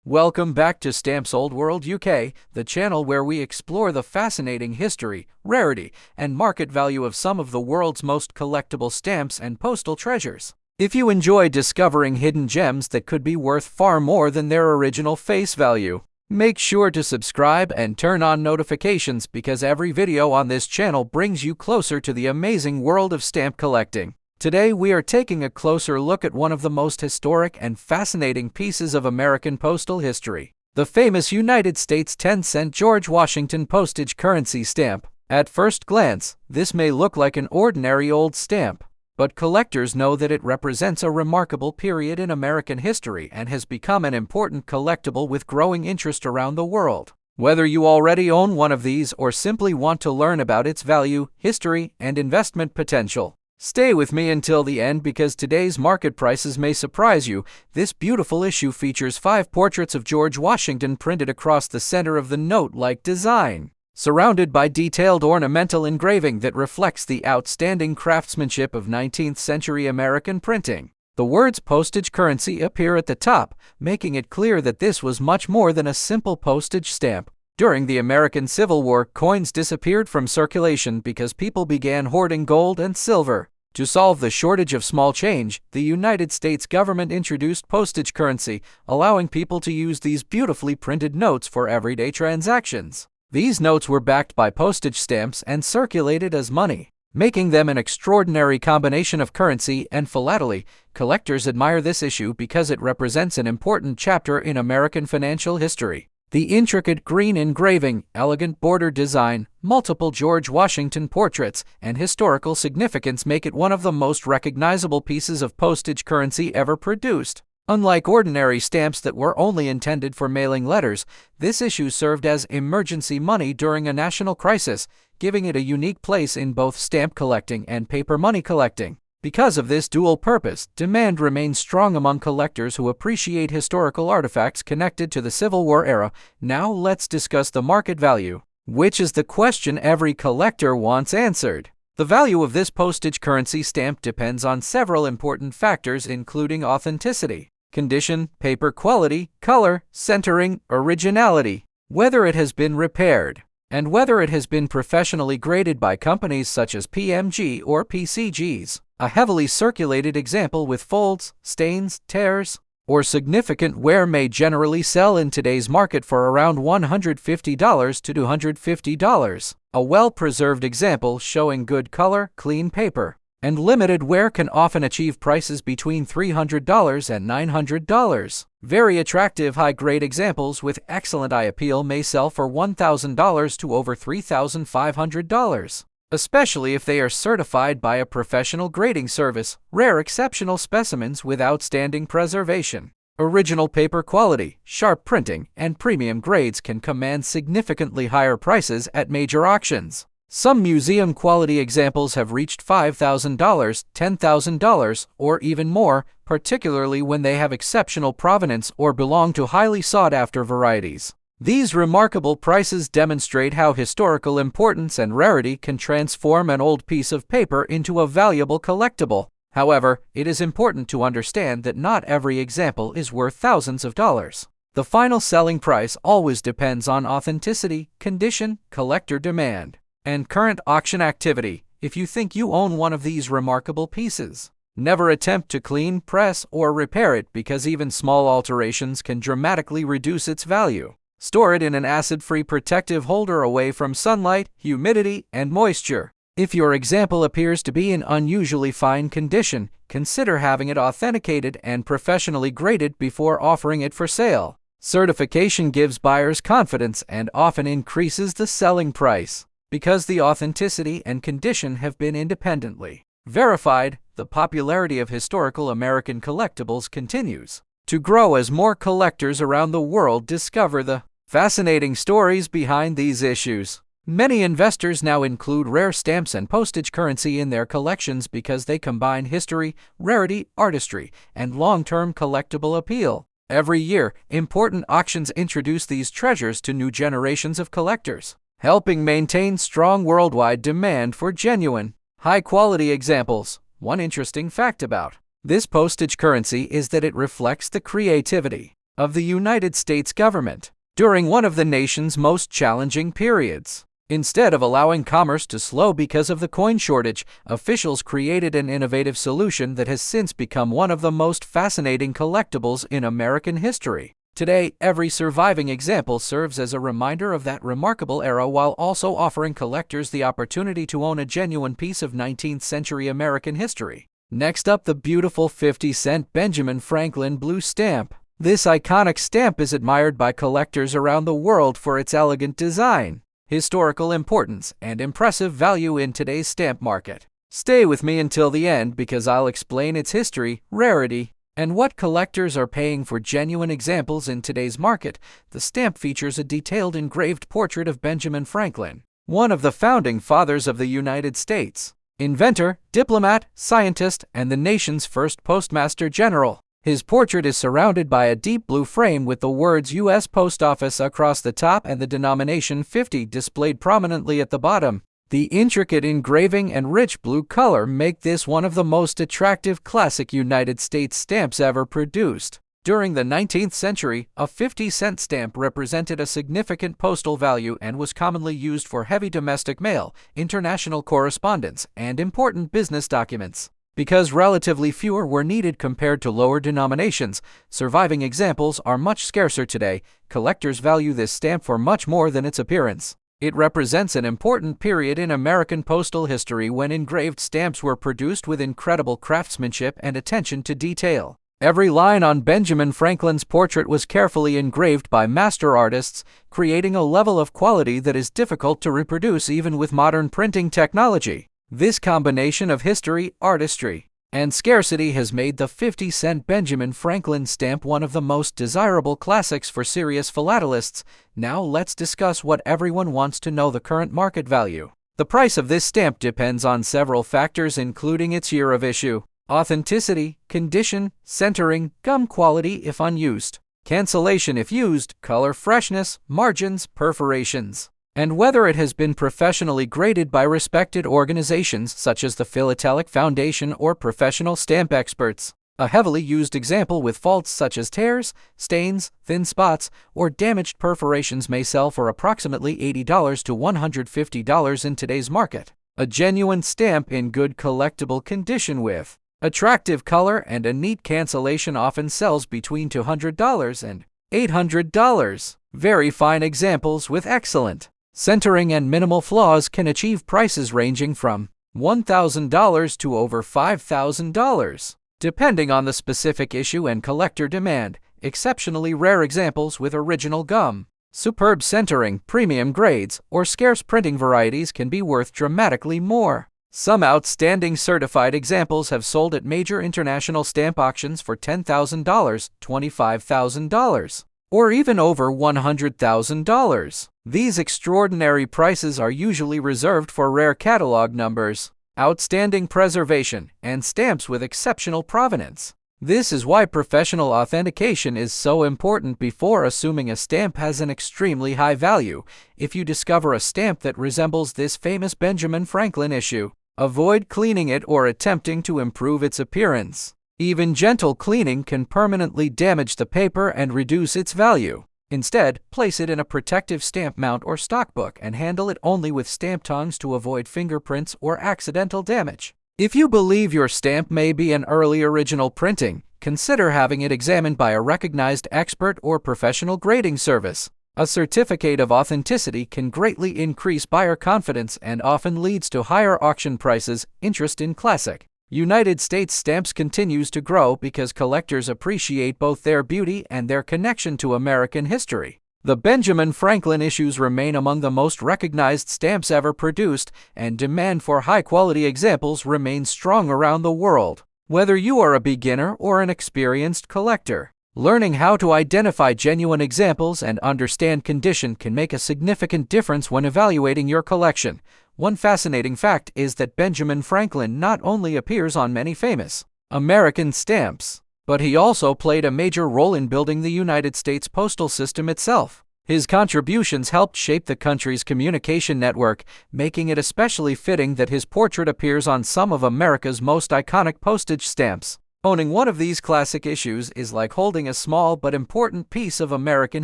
Welcome back to Stamps Old World UK, the channel where we explore the fascinating history, rarity, and market value of some of the world's most collectible stamps and postal treasures. If you enjoy discovering hidden gems that could be worth far more than their original face value, make sure to subscribe and turn on notifications because every video on this channel brings you closer to the amazing world of stamp collecting. Today we are taking a closer look at one of the most historic and fascinating pieces of American postal history, the famous United States 10-cent George Washington postage currency stamp. At first glance, this may look like an ordinary old stamp, but collectors know that it represents a remarkable period in American history and has become an important collectible with growing interest around the world. Whether you already own one of these or simply want to learn about its value, history, and investment potential, stay with me until the end because today's market prices may surprise you. This beautiful issue features 5 portraits of George Washington printed across the center of the note-like design, surrounded by detailed ornamental engraving that reflects the outstanding craftsmanship of 19th-century American printing. The words postage currency appear at the top, making it clear that this was much more than a simple postage stamp. During the American Civil War, coins disappeared from circulation because people began hoarding gold and silver. To solve the shortage of small change, the United States government introduced postage currency, allowing people to use these beautifully printed notes for everyday transactions. These notes were backed by postage stamps and circulated as money, making them an extraordinary combination of currency and philately. Collectors admire this issue because it represents an important chapter in American financial history. The intricate green engraving, elegant border design, multiple George Washington portraits, and historical significance make it one of the most recognizable pieces of postage currency ever produced. Unlike ordinary stamps that were only intended for mailing letters, this issue served as emergency money during a national crisis, giving it a unique place in both stamp collecting and paper money collecting. Because of this dual purpose, demand remains strong among collectors who appreciate historical artifacts connected to the Civil War era. Now let's discuss the market value, which is the question every collector wants answered. The value of this postage currency stamp depends on several important factors including authenticity, condition, paper quality, color, centering, originality, whether it has been repaired, and whether it has been professionally graded by companies such as PMG or PCGs. A heavily circulated example with folds, stains, tears, or significant wear may generally sell in today's market for around $150 to $250. A well-preserved example showing good color, clean paper, and limited wear can often achieve prices between $300 and $900. Very attractive high-grade examples with excellent eye appeal may sell for $1,000 to over $3,500. Especially if they are certified by a professional grading service. Rare exceptional specimens with outstanding preservation, original paper quality, sharp printing, and premium grades can command significantly higher prices at major auctions. Some museum-quality examples have reached $5,000, $10,000, or even more, particularly when they have exceptional provenance or belong to highly sought-after varieties. These remarkable prices demonstrate how historical importance and rarity can transform an old piece of paper into a valuable collectible. However, it is important to understand that not every example is worth thousands of dollars. The final selling price always depends on authenticity, condition, collector demand, and current auction activity. If you think you own one of these remarkable pieces, never attempt to clean, press, or repair it because even small alterations can dramatically reduce its value. Store it in an acid-free protective holder away from sunlight, humidity, and moisture. If your example appears to be in unusually fine condition, consider having it authenticated and professionally graded before offering it for sale. Certification gives buyers confidence and often increases the selling price. Because the authenticity and condition have been independently verified, the popularity of historical American collectibles continues to grow as more collectors around the world discover the fascinating stories behind these issues. Many investors now include rare stamps and postage currency in their collections because they combine history, rarity, artistry, and long-term collectible appeal. Every year, important auctions introduce these treasures to new generations of collectors, helping maintain strong worldwide demand for genuine, high-quality examples. One interesting fact about this postage currency is that it reflects the creativity, of the United States government during one of the nation's most challenging periods. Instead of allowing commerce to slow because of the coin shortage, officials created an innovative solution that has since become one of the most fascinating collectibles in American history. Today, every surviving example serves as a reminder of that remarkable era while also offering collectors the opportunity to own a genuine piece of 19th century American history. Next up, the beautiful 50-cent Benjamin Franklin blue stamp. This iconic stamp is admired by collectors around the world for its elegant design, historical importance, and impressive value in today's stamp market. Stay with me until the end because I'll explain its history, rarity, and what collectors are paying for genuine examples in today's market. The stamp features a detailed engraved portrait of Benjamin Franklin, one of the founding fathers of the United States, inventor, diplomat, scientist, and the nation's first postmaster general. His portrait is surrounded by a deep blue frame with the words U.S. Post Office across the top and the denomination 50 displayed prominently at the bottom. The intricate engraving and rich blue color make this one of the most attractive classic United States stamps ever produced. During the 19th century, a 50-cent stamp represented a significant postal value and was commonly used for heavy domestic mail, international correspondence, and important business documents. Because relatively fewer were needed compared to lower denominations, surviving examples are much scarcer today. Collectors value this stamp for much more than its appearance. It represents an important period in American postal history when engraved stamps were produced with incredible craftsmanship and attention to detail. Every line on Benjamin Franklin's portrait was carefully engraved by master artists, creating a level of quality that is difficult to reproduce even with modern printing technology. This combination of history, artistry, and scarcity has made the 50-cent Benjamin Franklin stamp one of the most desirable classics for serious philatelists. Now let's discuss what everyone wants to know: the current market value. The price of this stamp depends on several factors including its year of issue, authenticity, condition, centering, gum quality if unused, cancellation if used, color freshness, margins, perforations, and whether it has been professionally graded by respected organizations such as the Philately Foundation or professional stamp experts. A heavily used example with faults such as tears, stains, thin spots, or damaged perforations may sell for approximately $80 to $150 in today's market. A genuine stamp in good collectible condition with attractive color and a neat cancellation often sells between $200 and $800. Very fine examples with excellent centering and minimal flaws can achieve prices ranging from $1,000 to over $5,000, depending on the specific issue and collector demand. Exceptionally rare examples with original gum, superb centering, premium grades, or scarce printing varieties can be worth dramatically more. Some outstanding certified examples have sold at major international stamp auctions for $10,000, $25,000, or even over $100,000. These extraordinary prices are usually reserved for rare catalog numbers, outstanding preservation, and stamps with exceptional provenance. This is why professional authentication is so important before assuming a stamp has an extremely high value. If you discover a stamp that resembles this famous Benjamin Franklin issue, avoid cleaning it or attempting to improve its appearance. Even gentle cleaning can permanently damage the paper and reduce its value. Instead, place it in a protective stamp mount or stockbook and handle it only with stamp tongs to avoid fingerprints or accidental damage. If you believe your stamp may be an early original printing, consider having it examined by a recognized expert or professional grading service. A certificate of authenticity can greatly increase buyer confidence and often leads to higher auction prices. Interest in classic United States stamps continues to grow because collectors appreciate both their beauty and their connection to American history. The Benjamin Franklin issues remain among the most recognized stamps ever produced, and demand for high-quality examples remains strong around the world. Whether you are a beginner or an experienced collector, learning how to identify genuine examples and understand condition can make a significant difference when evaluating your collection. One fascinating fact is that Benjamin Franklin not only appears on many famous American stamps, but he also played a major role in building the United States postal system itself. His contributions helped shape the country's communication network, making it especially fitting that his portrait appears on some of America's most iconic postage stamps. Owning one of these classic issues is like holding a small but important piece of American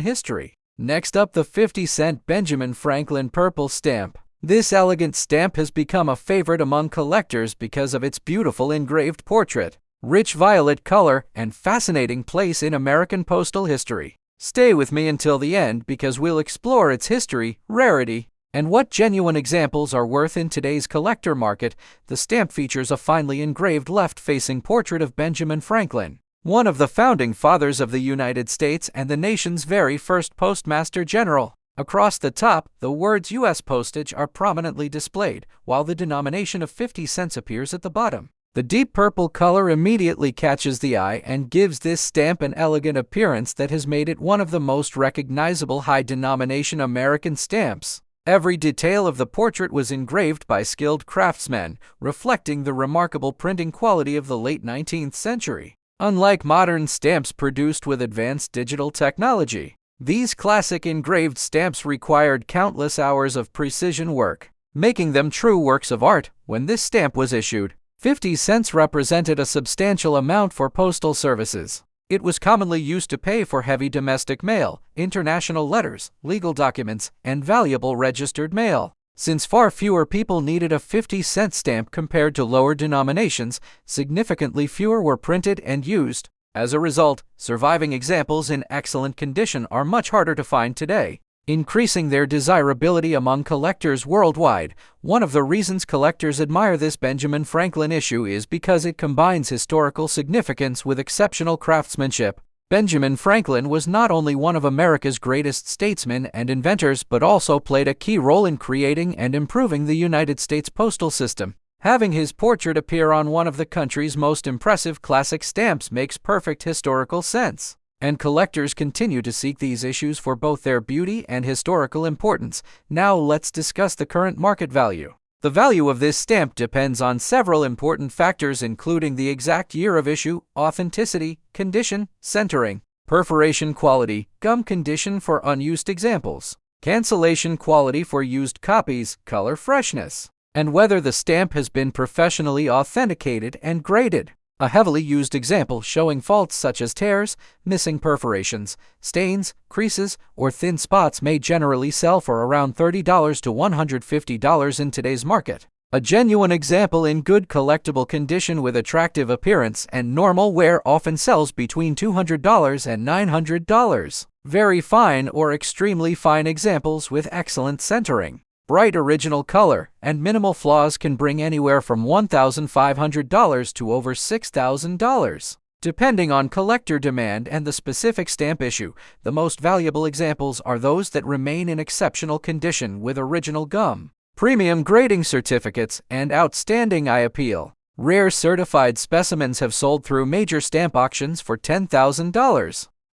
history. Next up, the 50-cent Benjamin Franklin purple stamp. This elegant stamp has become a favorite among collectors because of its beautiful engraved portrait, rich violet color, and fascinating place in American postal history. Stay with me until the end because we'll explore its history, rarity, and what genuine examples are worth in today's collector market. The stamp features a finely engraved left-facing portrait of Benjamin Franklin, one of the founding fathers of the United States and the nation's very first Postmaster General. Across the top, the words U.S. postage are prominently displayed, while the denomination of 50 cents appears at the bottom. The deep purple color immediately catches the eye and gives this stamp an elegant appearance that has made it one of the most recognizable high-denomination American stamps. Every detail of the portrait was engraved by skilled craftsmen, reflecting the remarkable printing quality of the late 19th century. Unlike modern stamps produced with advanced digital technology, these classic engraved stamps required countless hours of precision work, making them true works of art. When this stamp was issued, 50 cents represented a substantial amount for postal services. It was commonly used to pay for heavy domestic mail, international letters, legal documents, and valuable registered mail. Since far fewer people needed a 50-cent stamp compared to lower denominations, significantly fewer were printed and used. As a result, surviving examples in excellent condition are much harder to find today, increasing their desirability among collectors worldwide. One of the reasons collectors admire this Benjamin Franklin issue is because it combines historical significance with exceptional craftsmanship. Benjamin Franklin was not only one of America's greatest statesmen and inventors but also played a key role in creating and improving the United States postal system. Having his portrait appear on one of the country's most impressive classic stamps makes perfect historical sense, and collectors continue to seek these issues for both their beauty and historical importance. Now let's discuss the current market value. The value of this stamp depends on several important factors, including the exact year of issue, authenticity, condition, centering, perforation quality, gum condition for unused examples, cancellation quality for used copies, color freshness, and whether the stamp has been professionally authenticated and graded. A heavily used example showing faults such as tears, missing perforations, stains, creases, or thin spots may generally sell for around $30 to $150 in today's market. A genuine example in good collectible condition with attractive appearance and normal wear often sells between $200 and $900. Very fine or extremely fine examples with excellent centering, bright original color, and minimal flaws can bring anywhere from $1,500 to over $6,000. Depending on collector demand and the specific stamp issue, the most valuable examples are those that remain in exceptional condition with original gum, premium grading certificates, and outstanding eye appeal. Rare certified specimens have sold through major stamp auctions for $10,000,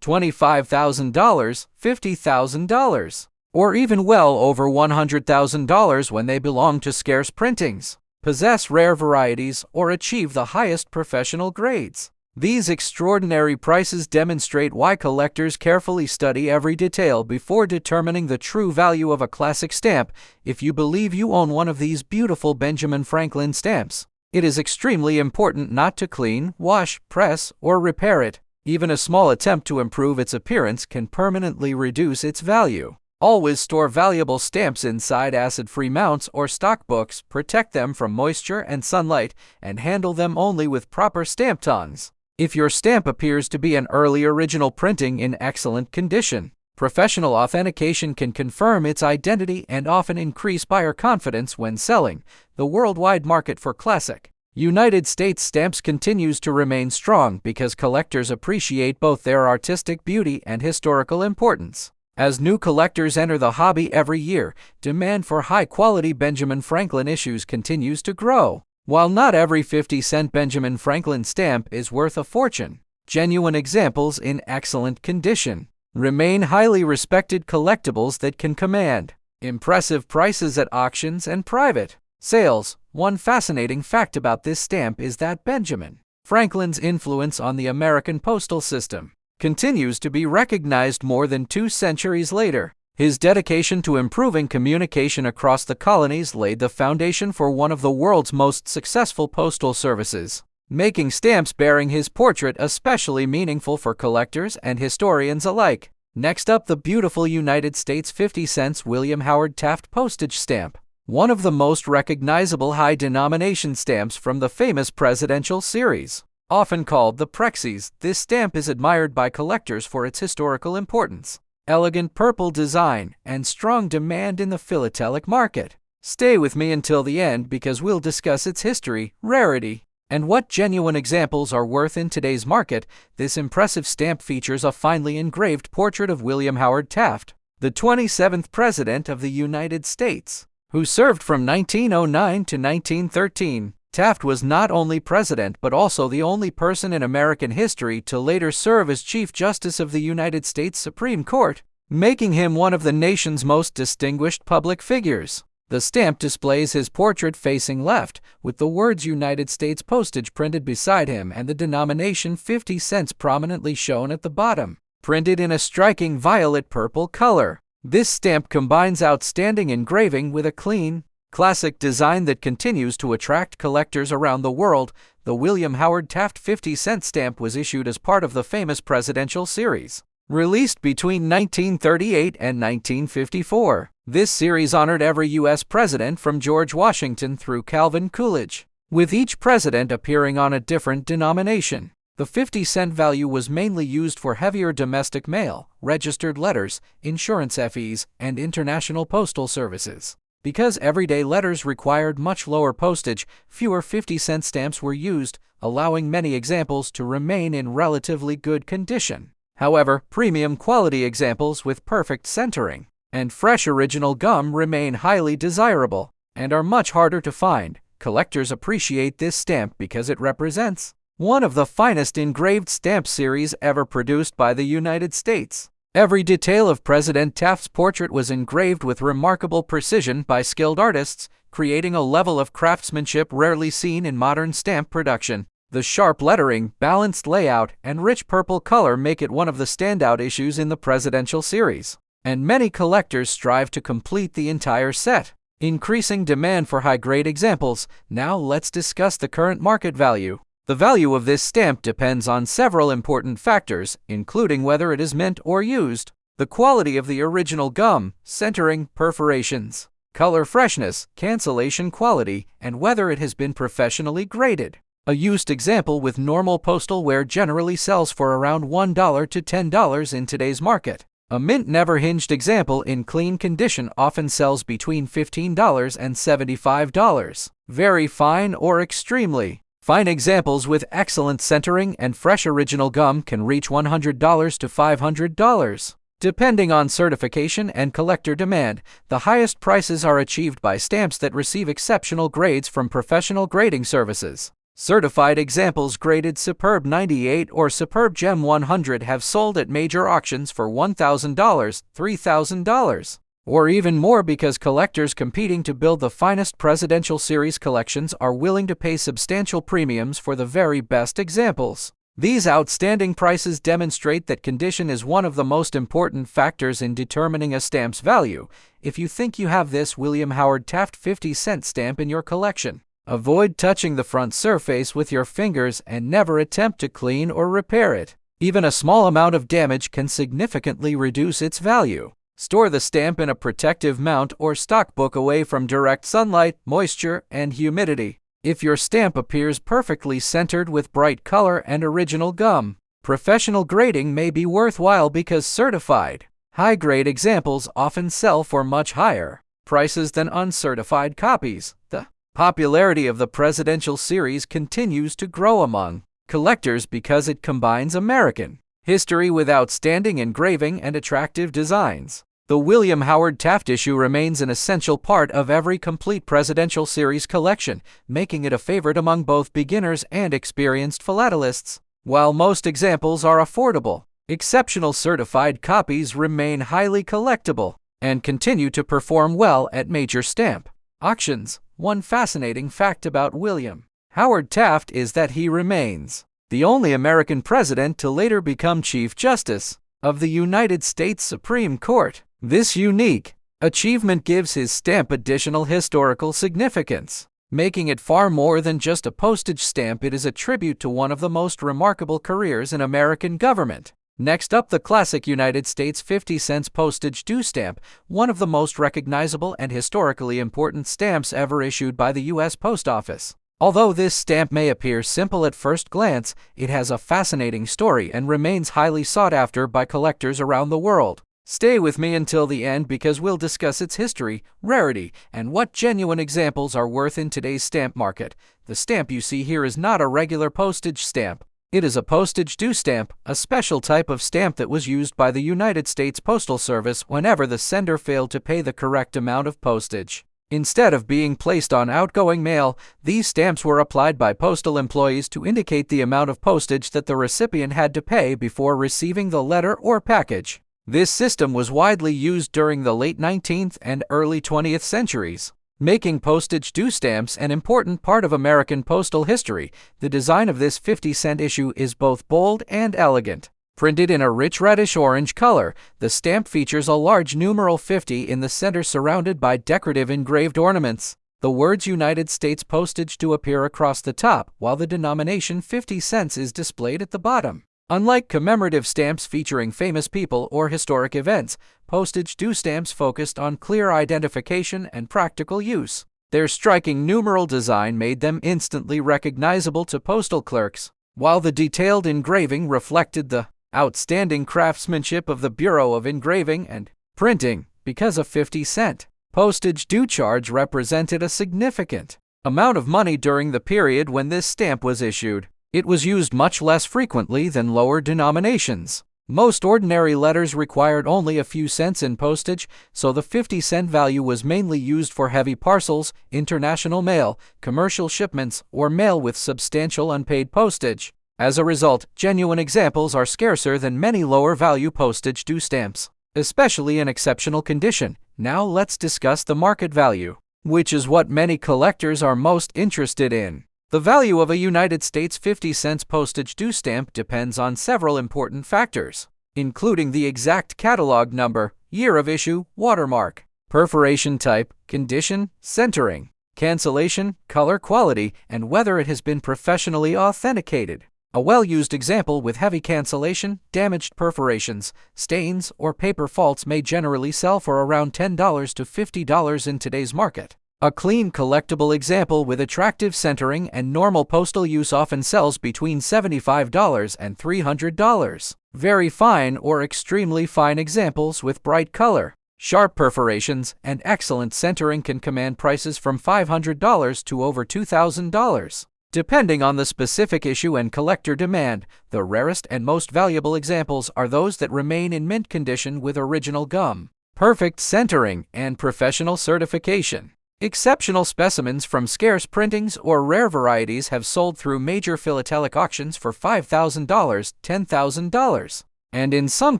$25,000, $50,000. or even well over $100,000 when they belong to scarce printings, possess rare varieties, or achieve the highest professional grades. These extraordinary prices demonstrate why collectors carefully study every detail before determining the true value of a classic stamp. If you believe you own one of these beautiful Benjamin Franklin stamps, it is extremely important not to clean, wash, press, or repair it. Even a small attempt to improve its appearance can permanently reduce its value. Always store valuable stamps inside acid-free mounts or stock books, protect them from moisture and sunlight, and handle them only with proper stamp tongs. If your stamp appears to be an early original printing in excellent condition, professional authentication can confirm its identity and often increase buyer confidence when selling. The worldwide market for classic United States stamps continues to remain strong because collectors appreciate both their artistic beauty and historical importance. As new collectors enter the hobby every year, demand for high-quality Benjamin Franklin issues continues to grow. While not every 50-cent Benjamin Franklin stamp is worth a fortune, genuine examples in excellent condition remain highly respected collectibles that can command impressive prices at auctions and private sales. One fascinating fact about this stamp is that Benjamin Franklin's influence on the American postal system continues to be recognized more than 2 centuries later. His dedication to improving communication across the colonies laid the foundation for one of the world's most successful postal services. making stamps bearing his portrait especially meaningful for collectors and historians alike. Next up, the beautiful United States 50 cents William Howard Taft postage stamp, one of the most recognizable high-denomination stamps from the famous presidential series. Often called the Prexes, this stamp is admired by collectors for its historical importance, elegant purple design, and strong demand in the philatelic market. Stay with me until the end because we'll discuss its history, rarity, and what genuine examples are worth in today's market. This impressive stamp features a finely engraved portrait of William Howard Taft, the 27th President of the United States, who served from 1909 to 1913. Taft was not only president but also the only person in American history to later serve as Chief Justice of the United States Supreme Court, making him one of the nation's most distinguished public figures. The stamp displays his portrait facing left, with the words United States postage printed beside him and the denomination 50 cents prominently shown at the bottom, printed in a striking violet-purple color. This stamp combines outstanding engraving with a clean, classic design that continues to attract collectors around the world. The William Howard Taft 50 cent stamp was issued as part of the famous presidential series, released between 1938 and 1954. This series honored every U.S. president from George Washington through Calvin Coolidge, with each president appearing on a different denomination. The 50-cent value was mainly used for heavier domestic mail, registered letters, insurance fees, and international postal services. Because everyday letters required much lower postage, fewer 50-cent stamps were used, allowing many examples to remain in relatively good condition. However, premium quality examples with perfect centering and fresh original gum remain highly desirable and are much harder to find. Collectors appreciate this stamp because it represents one of the finest engraved stamp series ever produced by the United States. Every detail of President Taft's portrait was engraved with remarkable precision by skilled artists, creating a level of craftsmanship rarely seen in modern stamp production. The sharp lettering, balanced layout, and rich purple color make it one of the standout issues in the presidential series, and many collectors strive to complete the entire set, increasing demand for high-grade examples. Now let's discuss the current market value. The value of this stamp depends on several important factors, including whether it is mint or used, the quality of the original gum, centering, perforations, color freshness, cancellation quality, and whether it has been professionally graded. A used example with normal postal wear generally sells for around $1 to $10 in today's market. A mint never-hinged example in clean condition often sells between $15 and $75. Very fine or extremely fine examples with excellent centering and fresh original gum can reach $100 to $500. Depending on certification and collector demand, the highest prices are achieved by stamps that receive exceptional grades from professional grading services. Certified examples graded Superb 98 or Superb Gem 100 have sold at major auctions for $1,000, $3,000, or even more because collectors competing to build the finest presidential series collections are willing to pay substantial premiums for the very best examples. These outstanding prices demonstrate that condition is one of the most important factors in determining a stamp's value. If you think you have this William Howard Taft 50-cent stamp in your collection, avoid touching the front surface with your fingers and never attempt to clean or repair it. Even a small amount of damage can significantly reduce its value. Store the stamp in a protective mount or stockbook away from direct sunlight, moisture, and humidity. If your stamp appears perfectly centered with bright color and original gum, professional grading may be worthwhile because certified, high-grade examples often sell for much higher prices than uncertified copies. The popularity of the presidential series continues to grow among collectors because it combines American history with outstanding engraving and attractive designs. The William Howard Taft issue remains an essential part of every complete presidential series collection, making it a favorite among both beginners and experienced philatelists. While most examples are affordable, exceptional certified copies remain highly collectible and continue to perform well at major stamp auctions. One fascinating fact about William Howard Taft is that he remains the only American president to later become Chief Justice of the United States Supreme Court. This unique achievement gives his stamp additional historical significance. making it far more than just a postage stamp. It is a tribute to one of the most remarkable careers in American government. Next up, the classic United States 50 cents postage due stamp, one of the most recognizable and historically important stamps ever issued by the U.S. Post Office. Although this stamp may appear simple at first glance, it has a fascinating story and remains highly sought after by collectors around the world. Stay with me until the end because we'll discuss its history, rarity, and what genuine examples are worth in today's stamp market. The stamp you see here is not a regular postage stamp. It is a postage due stamp, a special type of stamp that was used by the United States Postal Service whenever the sender failed to pay the correct amount of postage. Instead of being placed on outgoing mail, these stamps were applied by postal employees to indicate the amount of postage that the recipient had to pay before receiving the letter or package. This system was widely used during the late 19th and early 20th centuries, making postage due stamps an important part of American postal history. The design of this 50-cent issue is both bold and elegant. Printed in a rich reddish-orange color, the stamp features a large numeral 50 in the center surrounded by decorative engraved ornaments. The words United States Postage Due appear across the top, while the denomination 50 cents is displayed at the bottom. Unlike commemorative stamps featuring famous people or historic events, postage due stamps focused on clear identification and practical use. Their striking numeral design made them instantly recognizable to postal clerks, while the detailed engraving reflected the outstanding craftsmanship of the Bureau of Engraving and Printing. Because a 50-cent postage due charge represented a significant amount of money during the period when this stamp was issued, it was used much less frequently than lower denominations. Most ordinary letters required only a few cents in postage, so the 50-cent value was mainly used for heavy parcels, international mail, commercial shipments, or mail with substantial unpaid postage. As a result, genuine examples are scarcer than many lower-value postage due stamps, especially in exceptional condition. Now let's discuss the market value, which is what many collectors are most interested in. The value of a United States 50 cents postage due stamp depends on several important factors, including the exact catalog number, year of issue, watermark, perforation type, condition, centering, cancellation, color quality, and whether it has been professionally authenticated. A well-used example with heavy cancellation, damaged perforations, stains, or paper faults may generally sell for around $10 to $50 in today's market. A clean collectible example with attractive centering and normal postal use often sells between $75 and $300. Very fine or extremely fine examples with bright color, sharp perforations, and excellent centering can command prices from $500 to over $2,000. Depending on the specific issue and collector demand, the rarest and most valuable examples are those that remain in mint condition with original gum, perfect centering, and professional certification. Exceptional specimens from scarce printings or rare varieties have sold through major philatelic auctions for $5,000, $10,000, and in some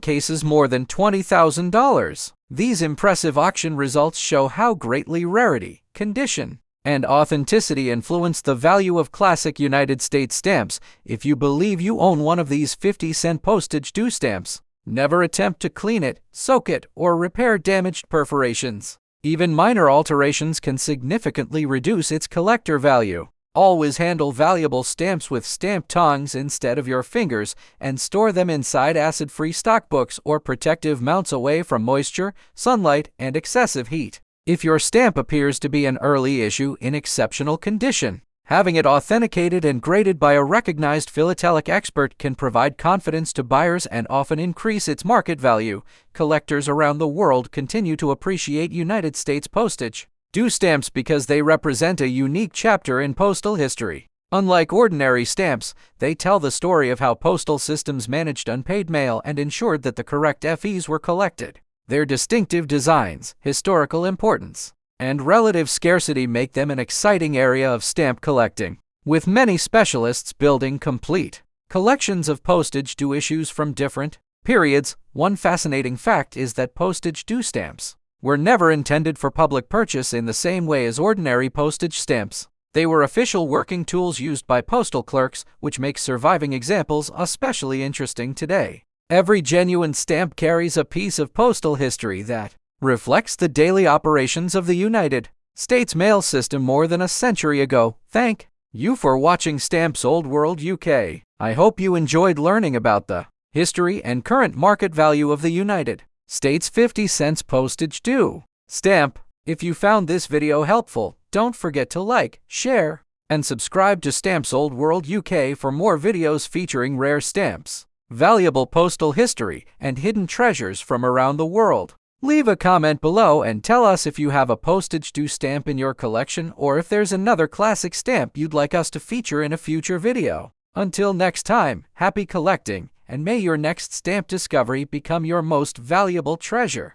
cases more than $20,000. These impressive auction results show how greatly rarity, condition, and authenticity influence the value of classic United States stamps. If you believe you own one of these 50-cent postage due stamps, never attempt to clean it, soak it, or repair damaged perforations. Even minor alterations can significantly reduce its collector value. Always handle valuable stamps with stamp tongs instead of your fingers and store them inside acid-free stockbooks or protective mounts away from moisture, sunlight, and excessive heat. If your stamp appears to be an early issue in exceptional condition, having it authenticated and graded by a recognized philatelic expert can provide confidence to buyers and often increase its market value. Collectors around the world continue to appreciate United States postage due stamps because they represent a unique chapter in postal history. Unlike ordinary stamps, they tell the story of how postal systems managed unpaid mail and ensured that the correct FEs were collected. Their distinctive designs, historical importance, and relative scarcity make them an exciting area of stamp collecting, with many specialists building complete collections of postage due issues from different periods. One fascinating fact is that postage due stamps were never intended for public purchase in the same way as ordinary postage stamps. They were official working tools used by postal clerks, which makes surviving examples especially interesting today. Every genuine stamp carries a piece of postal history that reflects the daily operations of the United States mail system more than a century ago. Thank you for watching Stamps Old World UK. I hope you enjoyed learning about the history and current market value of the United States 50-cent postage due stamp. If you found this video helpful, don't forget to like, share, and subscribe to Stamps Old World UK for more videos featuring rare stamps, valuable postal history, and hidden treasures from around the world. Leave a comment below and tell us if you have a postage due stamp in your collection or if there's another classic stamp you'd like us to feature in a future video. Until next time, happy collecting, and may your next stamp discovery become your most valuable treasure.